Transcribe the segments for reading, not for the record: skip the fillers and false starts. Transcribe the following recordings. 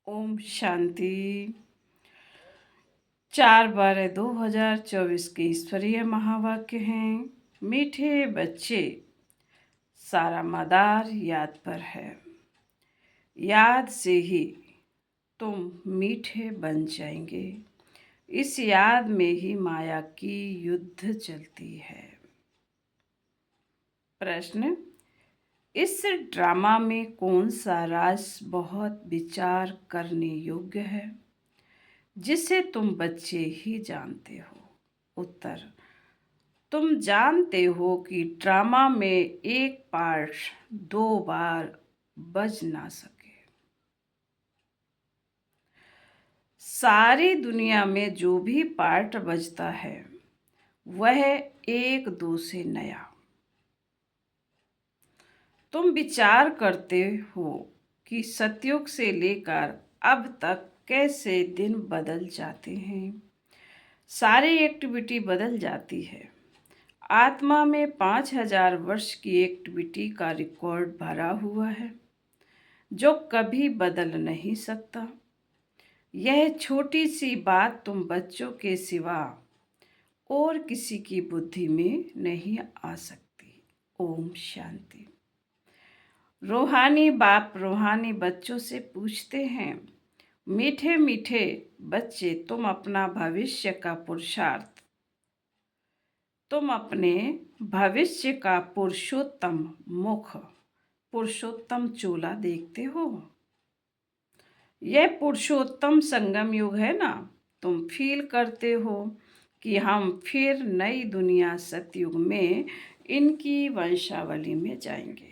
ओम शांति। 4/12/2024 के ईश्वरीय महावाक्य हैं। मीठे बच्चे, सारा मदार याद पर है। याद से ही तुम मीठे बन जाएंगे। इस याद में ही माया की युद्ध चलती है। प्रश्न: इस ड्रामा में कौन सा राज बहुत विचार करने योग्य है, जिसे तुम बच्चे ही जानते हो? उत्तर: तुम जानते हो कि ड्रामा में एक पार्ट 2 बार बज ना सके। सारी दुनिया में जो भी पार्ट बजता है वह एक दो से नया। तुम विचार करते हो कि सतयुग से लेकर अब तक कैसे दिन बदल जाते हैं। सारी एक्टिविटी बदल जाती है। आत्मा में 5000 वर्ष की एक्टिविटी का रिकॉर्ड भरा हुआ है, जो कभी बदल नहीं सकता। यह छोटी सी बात तुम बच्चों के सिवा और किसी की बुद्धि में नहीं आ सकती। ओम शांति। रूहानी बाप रूहानी बच्चों से पूछते हैं, मीठे मीठे बच्चे, तुम अपना भविष्य का पुरुषार्थ, तुम अपने भविष्य का पुरुषोत्तम मुख, पुरुषोत्तम चोला देखते हो? यह पुरुषोत्तम संगम युग है ना। तुम फील करते हो कि हम फिर नई दुनिया सतयुग में इनकी वंशावली में जाएंगे,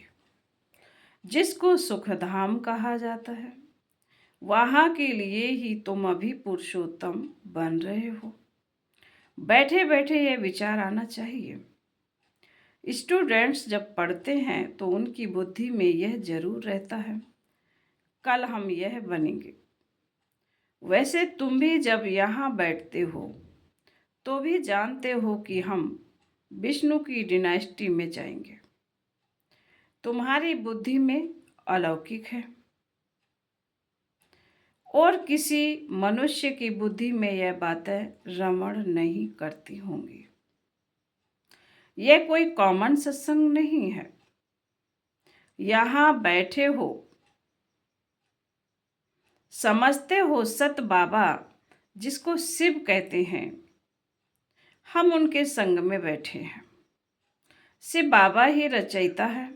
जिसको सुखधाम कहा जाता है। वहाँ के लिए ही तुम अभी पुरुषोत्तम बन रहे हो। बैठे बैठे यह विचार आना चाहिए। स्टूडेंट्स जब पढ़ते हैं तो उनकी बुद्धि में यह जरूर रहता है, कल हम यह बनेंगे। वैसे तुम भी जब यहाँ बैठते हो तो भी जानते हो कि हम विष्णु की डिनास्टी में जाएंगे। तुम्हारी बुद्धि में अलौकिक है और किसी मनुष्य की बुद्धि में यह बातें रमण नहीं करती होंगी। यह कोई कॉमन सत्संग नहीं है। यहाँ बैठे हो, समझते हो सत बाबा, जिसको शिव कहते हैं, हम उनके संग में बैठे हैं। शिव बाबा ही रचयिता है।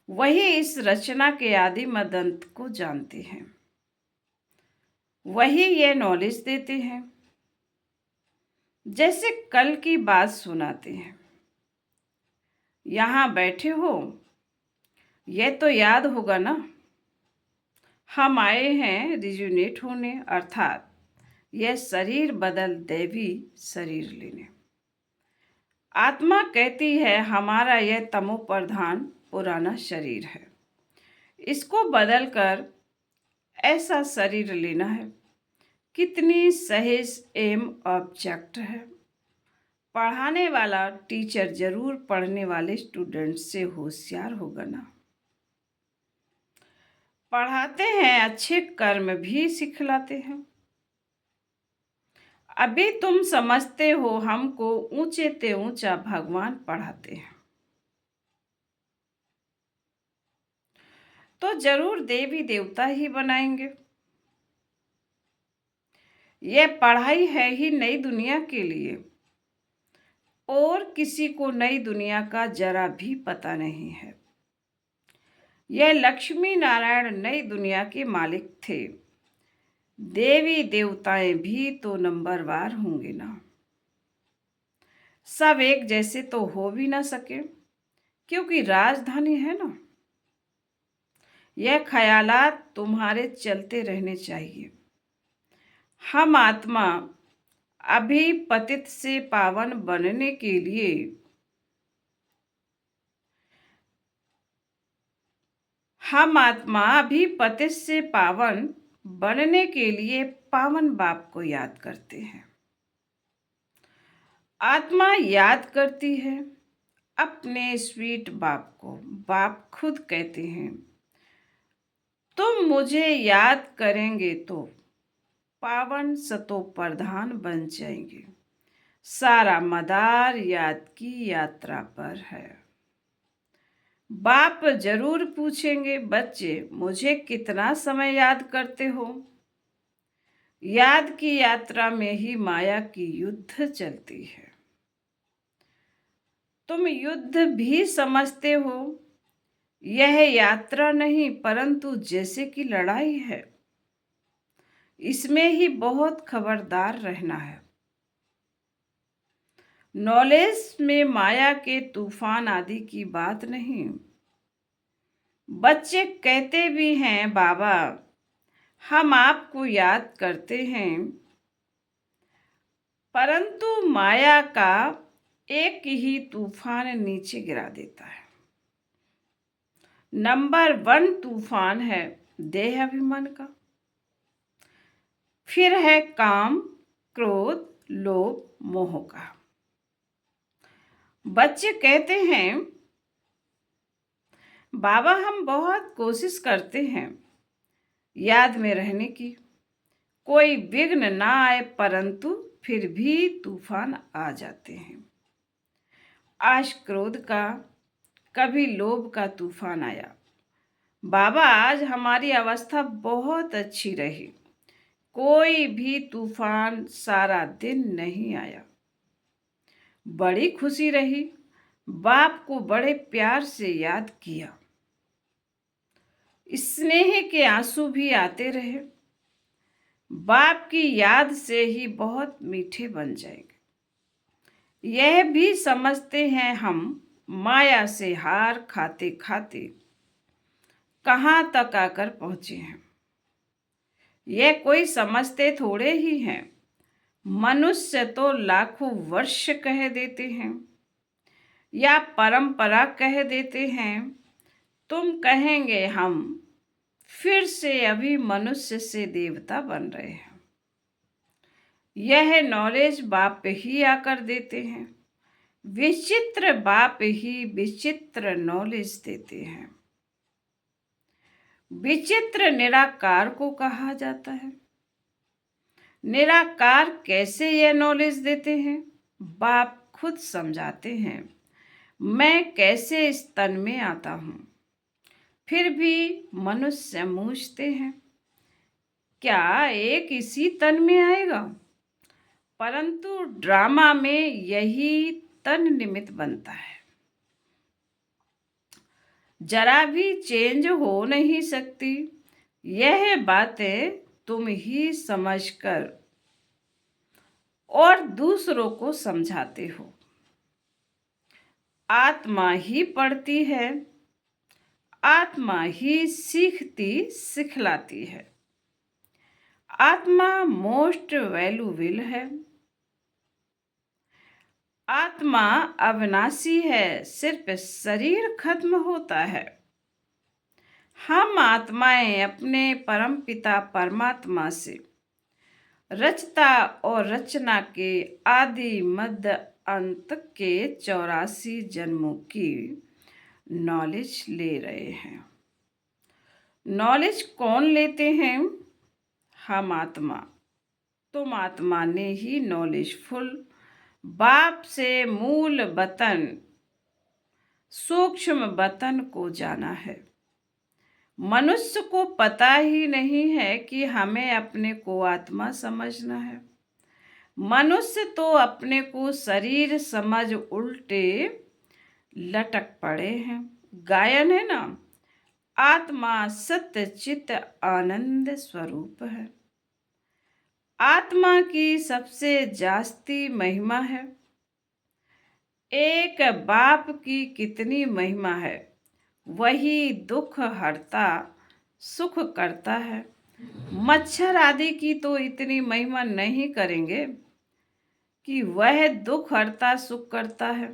वही इस रचना के आदि मदंत को जानते हैं। वही ये नॉलेज देते हैं। जैसे कल की बात सुनाते हैं। यहाँ बैठे हो, यह तो याद होगा ना, हम आए हैं रिजुनेट होने, अर्थात यह शरीर बदल दैवी शरीर लेने। आत्मा कहती है हमारा यह तमो प्रधान पुराना शरीर है, इसको बदलकर ऐसा शरीर लेना है। कितनी सहज एम ऑब्जेक्ट है। पढ़ाने वाला टीचर जरूर पढ़ने वाले स्टूडेंट से होशियार होगा ना। पढ़ाते हैं, अच्छे कर्म भी सिखलाते हैं। अभी तुम समझते हो हमको ऊंचे ते ऊंचा भगवान पढ़ाते हैं, तो जरूर देवी देवता ही बनाएंगे। यह पढ़ाई है ही नई दुनिया के लिए, और किसी को नई दुनिया का जरा भी पता नहीं है। यह लक्ष्मी नारायण नई दुनिया के मालिक थे। देवी देवताएं भी तो नंबरवार होंगे ना। सब एक जैसे तो हो भी ना सके, क्योंकि राजधानी है ना। यह ख्यालात तुम्हारे चलते रहने चाहिए। हम आत्मा अभी पतित से पावन बनने के लिए पावन बाप को याद करते हैं। आत्मा याद करती है अपने स्वीट बाप को। बाप खुद कहते हैं, तुम मुझे याद करेंगे तो पावन सतो प्रधान बन जाएंगे। सारा मदार याद की यात्रा पर है। बाप जरूर पूछेंगे, बच्चे मुझे कितना समय याद करते हो? याद की यात्रा में ही माया की युद्ध चलती है। तुम युद्ध भी समझते हो, यह यात्रा नहीं परंतु जैसे कि लड़ाई है। इसमें ही बहुत खबरदार रहना है। नॉलेज में माया के तूफान आदि की बात नहीं। बच्चे कहते भी हैं, बाबा हम आपको याद करते हैं, परंतु माया का एक ही तूफान नीचे गिरा देता है। नंबर 1 तूफान है देह अभिमान का, फिर है काम, क्रोध, लोभ, मोह का। बच्चे कहते हैं, बाबा हम बहुत कोशिश करते हैं याद में रहने की, कोई विघ्न ना आए, परंतु फिर भी तूफान आ जाते हैं। आज क्रोध का, कभी लोभ का तूफान आया। बाबा आज हमारी अवस्था बहुत अच्छी रही, कोई भी तूफान सारा दिन नहीं आया। बड़ी खुशी रही, बाप को बड़े प्यार से याद किया। स्नेह के आंसू भी आते रहे। बाप की याद से ही बहुत मीठे बन जाएंगे। यह भी समझते हैं हम माया से हार खाते खाते कहाँ तक आकर पहुंचे हैं। यह कोई समझते थोड़े ही हैं। मनुष्य तो लाखों वर्ष कह देते हैं या परंपरा कह देते हैं। तुम कहेंगे हम फिर से अभी मनुष्य से देवता बन रहे हैं। यह नॉलेज बाप ही आकर देते हैं। विचित्र बाप ही विचित्र नॉलेज देते हैं। विचित्र निराकार को कहा जाता है। निराकार कैसे यह नॉलेज देते हैं? बाप खुद समझाते हैं। मैं कैसे इस तन में आता हूँ, फिर भी मनुष्य पूछते हैं, क्या एक इसी तन में आएगा? परंतु ड्रामा में यही तन निमित्त बनता है। जरा भी चेंज हो नहीं सकती। यह बातें तुम ही समझकर और दूसरों को समझाते हो। आत्मा ही पढ़ती है, आत्मा ही सीखती सिखलाती है। आत्मा मोस्ट वैल्यूएबल है। आत्मा अविनाशी है, सिर्फ शरीर खत्म होता है। हम आत्माएं अपने परमपिता परमात्मा से रचता और रचना के आदि मध्य अंत के 84 जन्मों की नॉलेज ले रहे हैं। नॉलेज कौन लेते हैं? हम आत्मा। तुम आत्मा ने ही नॉलेजफुल बाप से मूल वतन सूक्ष्म वतन को जाना है। मनुष्य को पता ही नहीं है कि हमें अपने को आत्मा समझना है। मनुष्य तो अपने को शरीर समझ उल्टे लटक पड़े हैं। गायन है ना, आत्मा सत्य चित आनंद स्वरूप है। आत्मा की सबसे जास्ती महिमा है। एक बाप की कितनी महिमा है। वही दुख हरता सुख करता है। मच्छर आदि की तो इतनी महिमा नहीं करेंगे कि वह दुख हरता सुख करता है,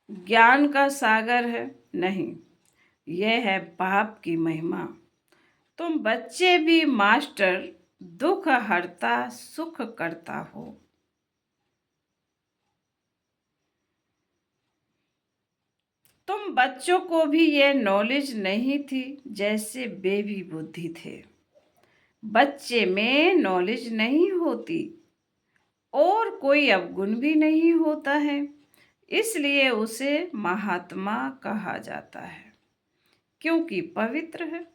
ज्ञान का सागर है। नहीं, यह है बाप की महिमा। तुम बच्चे भी मास्टर दुख हरता सुख करता हो। तुम बच्चों को भी ये नॉलेज नहीं थी जैसे बेबी बुद्धि थे। बच्चे में नॉलेज नहीं होती और कोई अवगुण भी नहीं होता है, इसलिए उसे महात्मा कहा जाता है, क्योंकि पवित्र है।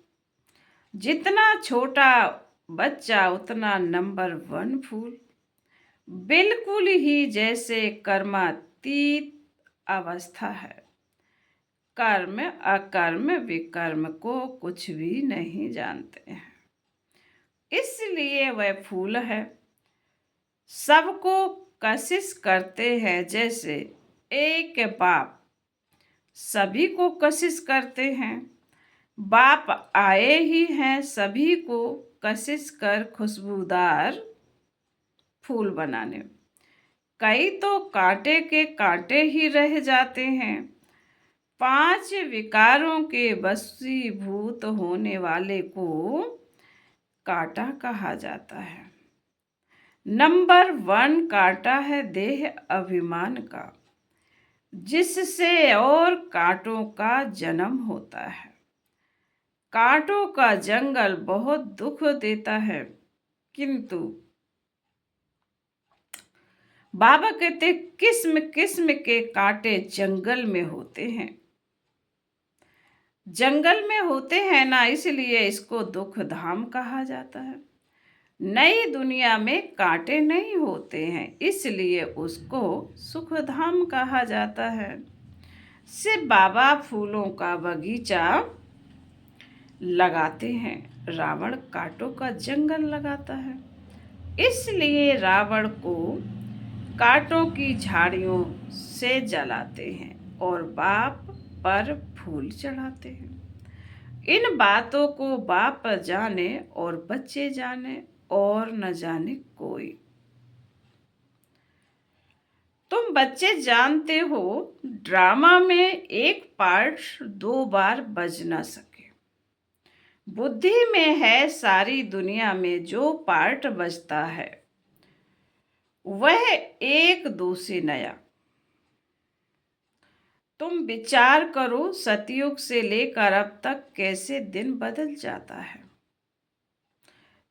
जितना छोटा बच्चा उतना नंबर 1 फूल, बिल्कुल ही जैसे कर्मातीत अवस्था है। कर्म अकर्म विकर्म को कुछ भी नहीं जानते हैं, इसलिए वह फूल है। सबको कशिश करते हैं, जैसे एक बाप सभी को कशिश करते हैं। बाप आए ही हैं सभी को कशिश कर खुशबूदार फूल बनाने। कई तो कांटे के कांटे ही रह जाते हैं। 5 विकारों के वशीभूत होने वाले को कांटा कहा जाता है। नंबर 1 कांटा है देह अभिमान का, जिससे और कांटों का जन्म होता है। कांटों का जंगल बहुत दुख देता है, किंतु बाबा कहते किस्म किस्म के कांटे जंगल में होते हैं। जंगल में होते हैं ना, इसलिए इसको दुख धाम कहा जाता है। नई दुनिया में कांटे नहीं होते हैं, इसलिए उसको सुख धाम कहा जाता है। शिव बाबा फूलों का बगीचा लगाते हैं, रावण कांटों का जंगल लगाता है। इसलिए रावण को कांटों की झाड़ियों से जलाते हैं और बाप पर फूल चढ़ाते हैं। इन बातों को बाप जाने और बच्चे जाने और न जाने कोई। तुम बच्चे जानते हो, ड्रामा में एक पार्ट 2 बार बज ना सके। बुद्धि में है सारी दुनिया में जो पार्ट बजता है वह एक 2 से नया। तुम विचार करो, सतयुग से लेकर अब तक कैसे दिन बदल जाता है।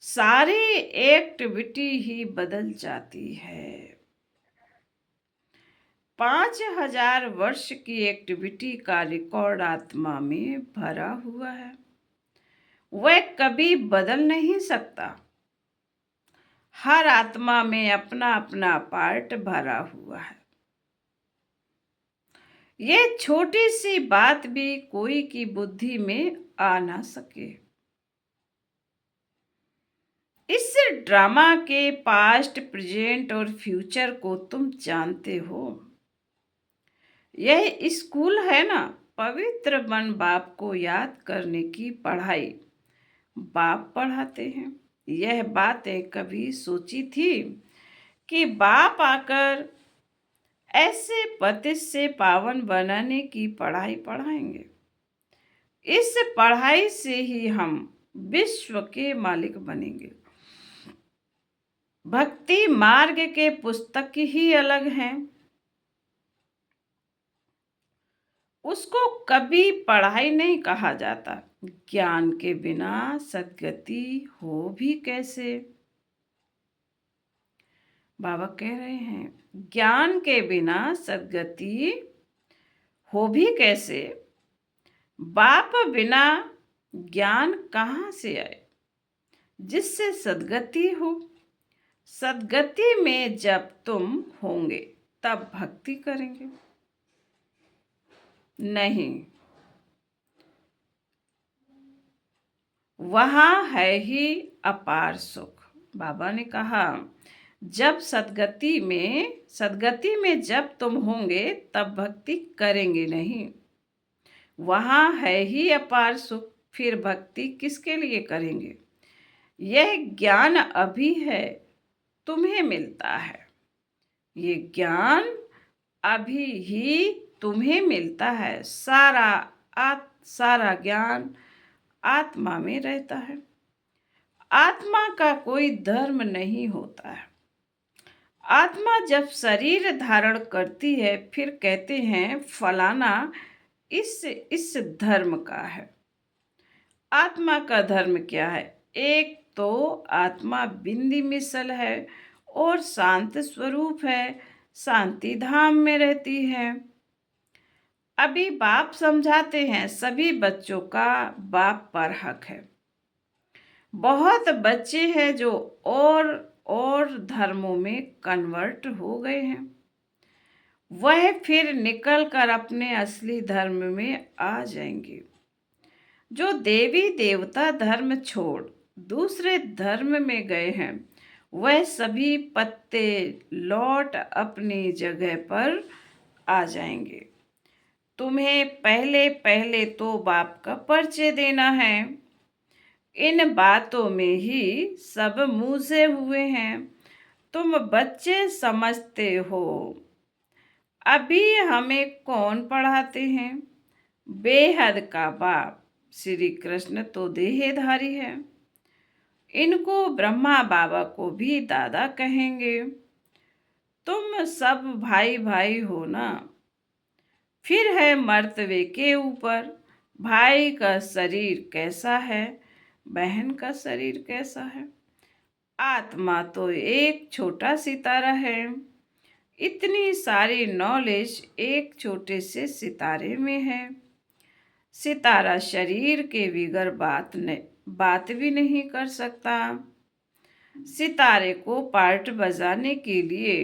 सारी एक्टिविटी ही बदल जाती है। 5000 वर्ष की एक्टिविटी का रिकॉर्ड आत्मा में भरा हुआ है, वह कभी बदल नहीं सकता। हर आत्मा में अपना अपना पार्ट भरा हुआ है। ये छोटी सी बात भी कोई की बुद्धि में आ ना सके। इस ड्रामा के पास्ट, प्रेजेंट और फ्यूचर को तुम जानते हो। यह स्कूल है ना, पवित्र मन बाप को याद करने की पढ़ाई बाप पढ़ाते हैं। यह बातें कभी सोची थी कि बाप आकर ऐसे पतित से पावन बनाने की पढ़ाई पढ़ाएंगे। इस पढ़ाई से ही हम विश्व के मालिक बनेंगे। भक्ति मार्ग के पुस्तक ही अलग हैं, उसको कभी पढ़ाई नहीं कहा जाता। ज्ञान के बिना सद्गति हो भी कैसे? बाबा कह रहे हैं, ज्ञान के बिना सद्गति हो भी कैसे? बाप बिना ज्ञान कहाँ से आए जिससे सद्गति हो? सद्गति में जब तुम होंगे तब भक्ति करेंगे। नहीं, वहाँ है ही अपार सुख। बाबा ने कहा, जब सद्गति में जब तुम होंगे तब भक्ति करेंगे नहीं। वहाँ है ही अपार सुख, फिर भक्ति किसके लिए करेंगे? यह ज्ञान अभी है, तुम्हें मिलता है। ये ज्ञान अभी ही तुम्हें मिलता है। सारा ज्ञान आत्मा में रहता है। आत्मा का कोई धर्म नहीं होता है। आत्मा जब शरीर धारण करती है, फिर कहते हैं फलाना इस धर्म का है। आत्मा का धर्म क्या है? एक तो आत्मा बिंदी मिसल है और शांत स्वरूप है, शांति धाम में रहती है। अभी बाप समझाते हैं, सभी बच्चों का बाप पर हक है। बहुत बच्चे हैं जो और धर्मों में कन्वर्ट हो गए हैं, वह फिर निकल कर अपने असली धर्म में आ जाएंगे। जो देवी देवता धर्म छोड़ दूसरे धर्म में गए हैं, वह सभी पत्ते लौट अपनी जगह पर आ जाएंगे। तुम्हें पहले पहले तो बाप का परिचय देना है। इन बातों में ही सब मूसे हुए हैं। तुम बच्चे समझते हो। अभी हमें कौन पढ़ाते हैं? बेहद का बाप श्री कृष्ण तो देहधारी है। इनको ब्रह्मा बाबा को भी दादा कहेंगे। तुम सब भाई भाई हो ना। फिर है मर्तबे के ऊपर, भाई का शरीर कैसा है, बहन का शरीर कैसा है। आत्मा तो एक छोटा सितारा है। इतनी सारी नॉलेज एक छोटे से सितारे में है। सितारा शरीर के बिगर बात भी नहीं कर सकता। सितारे को पार्ट बजाने के लिए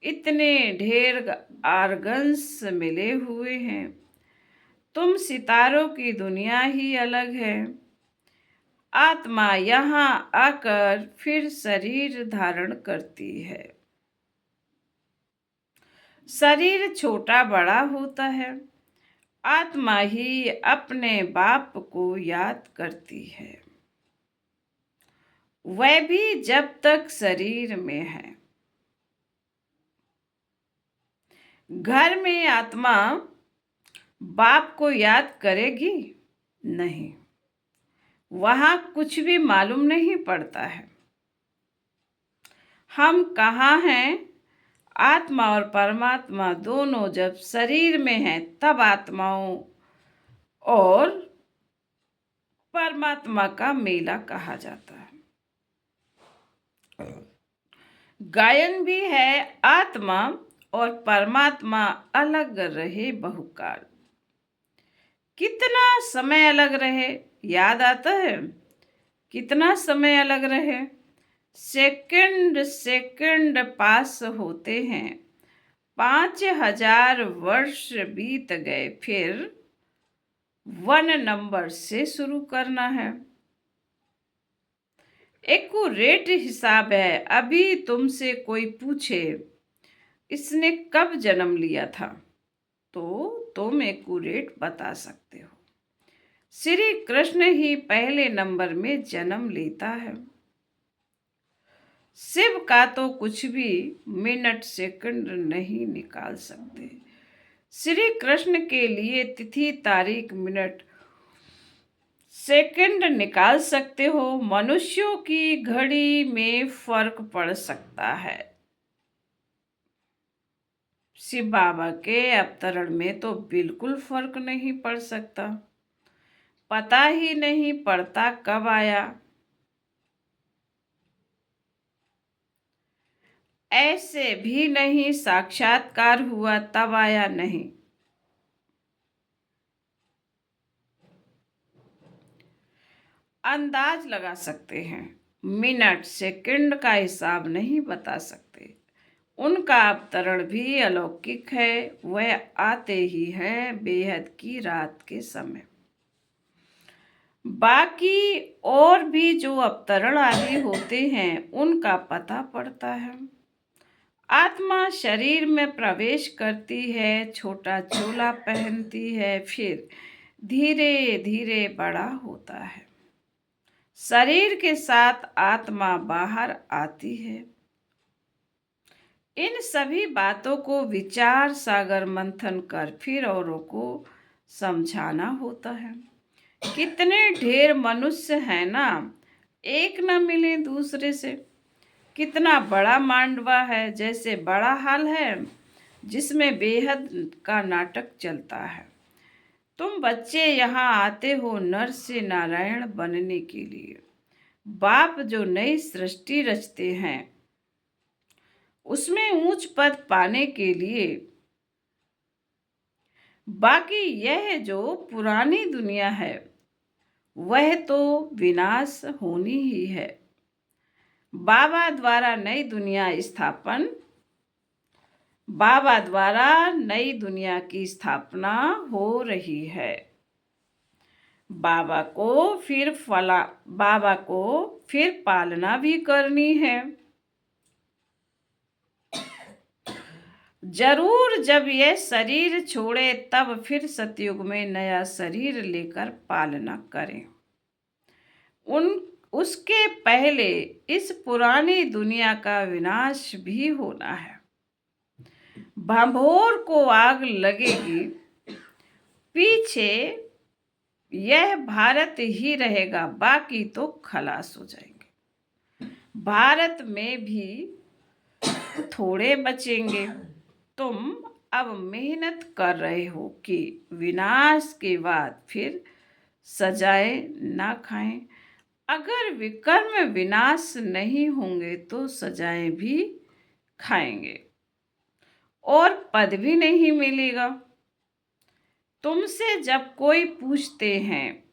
इतने ढेर आर्गन्स मिले हुए हैं। तुम सितारों की दुनिया ही अलग है। आत्मा यहाँ आकर फिर शरीर धारण करती है। शरीर छोटा बड़ा होता है। आत्मा ही अपने बाप को याद करती है, वह भी जब तक शरीर में है। घर में आत्मा बाप को याद करेगी नहीं, वहां कुछ भी मालूम नहीं पड़ता है। हम कहाँ हैं? आत्मा और परमात्मा दोनों जब शरीर में हैं, तब आत्माओं और परमात्मा का मेला कहा जाता है। गायन भी है, आत्मा और परमात्मा अलग रहे बहुकाल। कितना समय अलग रहे, याद आता है? कितना समय अलग रहे? सेकंड सेकंड पास होते हैं। 5000 वर्ष बीत गए, फिर 1 नंबर से शुरू करना है। एक्यूरेट हिसाब है। अभी तुमसे कोई पूछे इसने कब जन्म लिया था, तो तुम एक्यूरेट बता सकते हो। श्री कृष्ण ही पहले नंबर में जन्म लेता है। शिव का तो कुछ भी मिनट सेकंड नहीं निकाल सकते। श्री कृष्ण के लिए तिथि तारीख मिनट सेकंड निकाल सकते हो। मनुष्यों की घड़ी में फर्क पड़ सकता है। शिव बाबा के अवतरण में तो बिल्कुल फर्क नहीं पड़ सकता। पता ही नहीं पड़ता कब आया। ऐसे भी नहीं साक्षात्कार हुआ तब आया नहीं। अंदाज लगा सकते हैं, मिनट सेकंड का हिसाब नहीं बता सकते। उनका अवतरण भी अलौकिक है। वह आते ही हैं बेहद की रात के समय। बाकी और भी जो अवतरण आदि होते हैं, उनका पता पड़ता है। आत्मा शरीर में प्रवेश करती है, छोटा चोला पहनती है, फिर धीरे धीरे बड़ा होता है। शरीर के साथ आत्मा बाहर आती है। इन सभी बातों को विचार सागर मंथन कर फिर औरों को समझाना होता है। कितने ढेर मनुष्य हैं ना, एक न मिले दूसरे से। कितना बड़ा मांडवा है, जैसे बड़ा हॉल है जिसमें बेहद का नाटक चलता है। तुम बच्चे यहाँ आते हो नर से नारायण बनने के लिए। बाप जो नई सृष्टि रचते हैं उसमें ऊंच पद पाने के लिए। बाकी यह जो पुरानी दुनिया है वह तो विनाश होनी ही है। बाबा द्वारा नई दुनिया स्थापन, बाबा द्वारा नई दुनिया की स्थापना हो रही है। बाबा को फिर पालना भी करनी है। जरूर जब यह शरीर छोड़े तब फिर सतयुग में नया शरीर लेकर पालना करें। उसके पहले इस पुरानी दुनिया का विनाश भी होना है। भंभोर को आग लगेगी, पीछे यह भारत ही रहेगा, बाकी तो खलास हो जाएंगे। भारत में भी थोड़े बचेंगे। तुम अब मेहनत कर रहे हो कि विनाश के बाद फिर सजाए ना खाएं। अगर विकर्म विनाश नहीं होंगे तो सजाएं भी खाएंगे और पद भी नहीं मिलेगा। तुमसे जब कोई पूछते हैं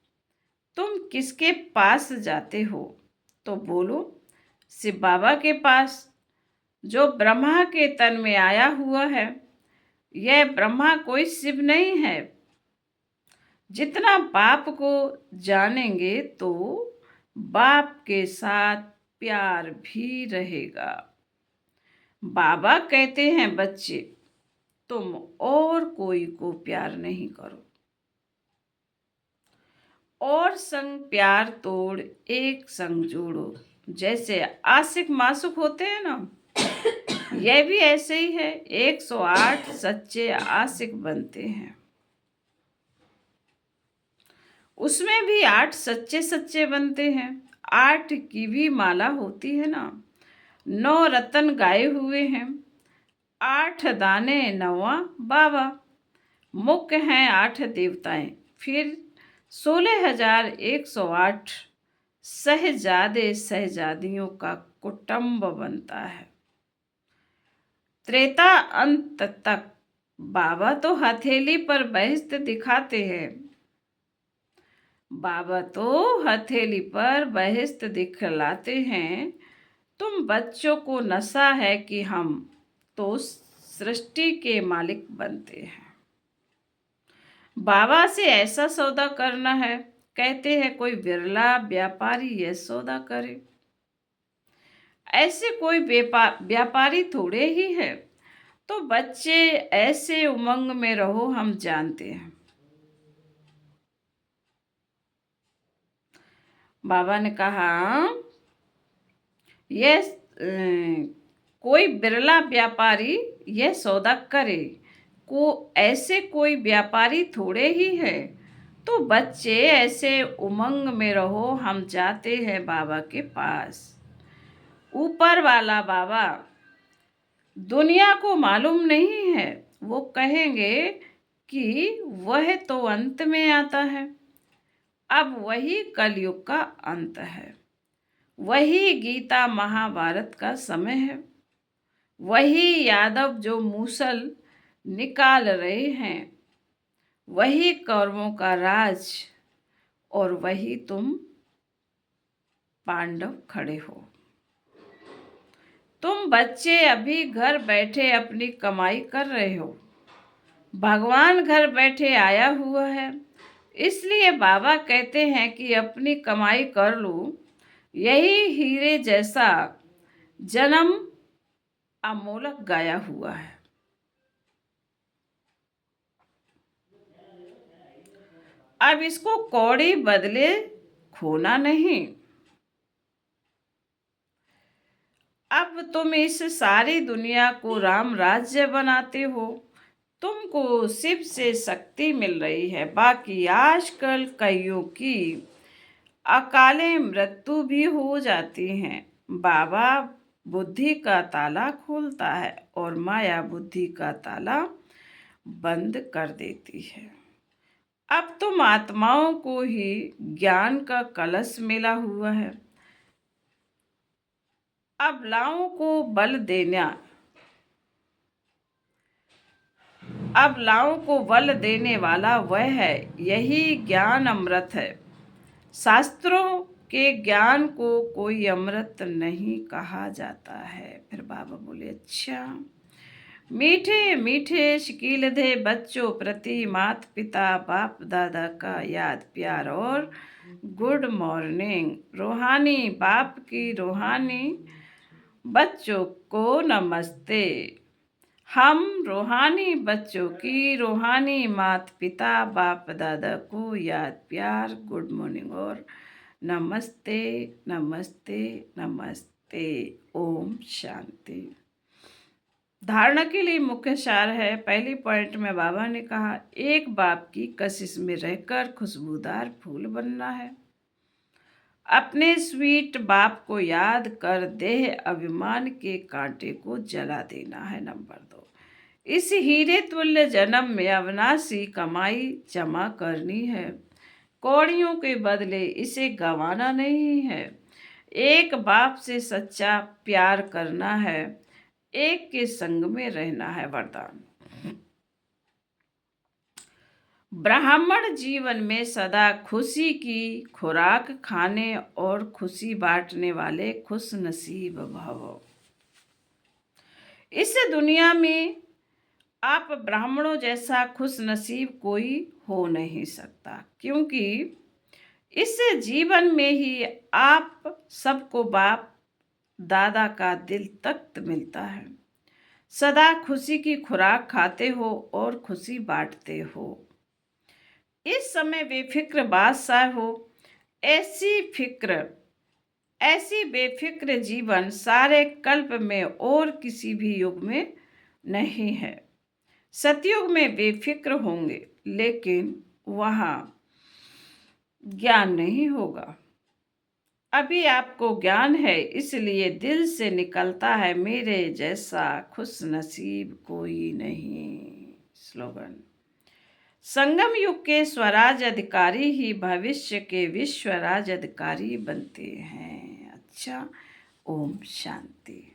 तुम किसके पास जाते हो तो बोलो शिव बाबा के पास, जो ब्रह्मा के तन में आया हुआ है। यह ब्रह्मा कोई शिव नहीं है। जितना बाप को जानेंगे तो बाप के साथ प्यार भी रहेगा। बाबा कहते हैं बच्चे तुम और कोई को प्यार नहीं करो, और संग प्यार तोड़ एक संग जोड़ो। जैसे आशिक मासुक होते हैं ना, यह भी ऐसे ही है। 108 सच्चे आशिक बनते हैं। उसमें भी 8 सच्चे सच्चे बनते हैं। 8 की भी माला होती है ना। 9 रतन गाए हुए हैं। 8 दाने 9वां बाबा। मुख्य हैं 8 देवताएं। फिर 16,108 सहजादे सहजादियों का कुटुंब बनता है। त्रेता अंत तक बाबा तो हथेली पर बहिष्त दिखाते हैं। बाबा तो हथेली पर बहिष्त दिखलाते हैं। तुम बच्चों को नशा है कि हम तो सृष्टि के मालिक बनते हैं। बाबा से ऐसा सौदा करना है। कहते हैं कोई बिरला व्यापारी यह सौदा करे। ऐसे कोई व्यापारी थोड़े ही है। तो बच्चे ऐसे उमंग में रहो, हम जानते हैं। बाबा ने कहा यह कोई बिरला व्यापारी यह सौदा करे, ऐसे कोई व्यापारी थोड़े ही है। तो बच्चे ऐसे उमंग में रहो, हम जाते हैं बाबा के पास। ऊपर वाला बाबा दुनिया को मालूम नहीं है। वो कहेंगे कि वह तो अंत में आता है। अब वही कलयुग का अंत है। वही गीता महाभारत का समय है। वही यादव जो मूसल निकाल रहे हैं। वही कौरवों का राज, और वही तुम पांडव खड़े हो। तुम बच्चे अभी घर बैठे अपनी कमाई कर रहे हो। भगवान घर बैठे आया हुआ है। इसलिए बाबा कहते हैं कि अपनी कमाई कर लो। यही हीरे जैसा जन्म अमोलक गाया हुआ है। अब इसको कौड़ी बदले खोना नहीं। अब तुम इस सारी दुनिया को राम राज्य बनाते हो। तुमको शिव से शक्ति मिल रही है। बाकी आजकल कईयों की अकाले मृत्यु भी हो जाती हैं। बाबा बुद्धि का ताला खोलता है और माया बुद्धि का ताला बंद कर देती है। अब तुम आत्माओं को ही ज्ञान का कलश मिला हुआ है। अबलाओं को बल देना, अबलाओं को बल देने वाला वह है, यही ज्ञान अमृत है। शास्त्रों के ज्ञान को कोई अमृत नहीं कहा जाता है। फिर बाबा बोले, अच्छा, मीठे मीठे शकीलधे बच्चों प्रति माता पिता बाप दादा का याद प्यार और गुड मॉर्निंग। रूहानी बाप की रूहानी बच्चों को नमस्ते। हम रूहानी बच्चों की रूहानी माता पिता बाप दादा को याद प्यार गुड मॉर्निंग और नमस्ते नमस्ते नमस्ते। ओम शांति। धारणा के लिए मुख्य सार है। पहली पॉइंट में बाबा ने कहा, एक बाप की कशिश में रहकर खुशबूदार फूल बनना है। अपने स्वीट बाप को याद कर देह अभिमान के कांटे को जला देना है। नंबर 2, इस हीरे तुल्य जन्म में अविनाशी कमाई जमा करनी है। कौड़ियों के बदले इसे गंवाना नहीं है। एक बाप से सच्चा प्यार करना है, एक के संग में रहना है। वरदान, ब्राह्मण जीवन में सदा खुशी की खुराक खाने और खुशी बांटने वाले खुश नसीब भव। इस दुनिया में आप ब्राह्मणों जैसा खुश नसीब कोई हो नहीं सकता, क्योंकि इस जीवन में ही आप सबको बाप दादा का दिल तख्त मिलता है। सदा खुशी की खुराक खाते हो और खुशी बांटते हो। इस समय बेफिक्र बादशाह हो। ऐसी बेफिक्र जीवन सारे कल्प में और किसी भी युग में नहीं है। सतयुग में बेफिक्र होंगे, लेकिन वहाँ ज्ञान नहीं होगा। अभी आपको ज्ञान है, इसलिए दिल से निकलता है, मेरे जैसा खुश नसीब कोई नहीं। स्लोगन, संगम युग के स्वराज अधिकारी ही भविष्य के विश्व राज अधिकारी बनते हैं। अच्छा, ओम शांति।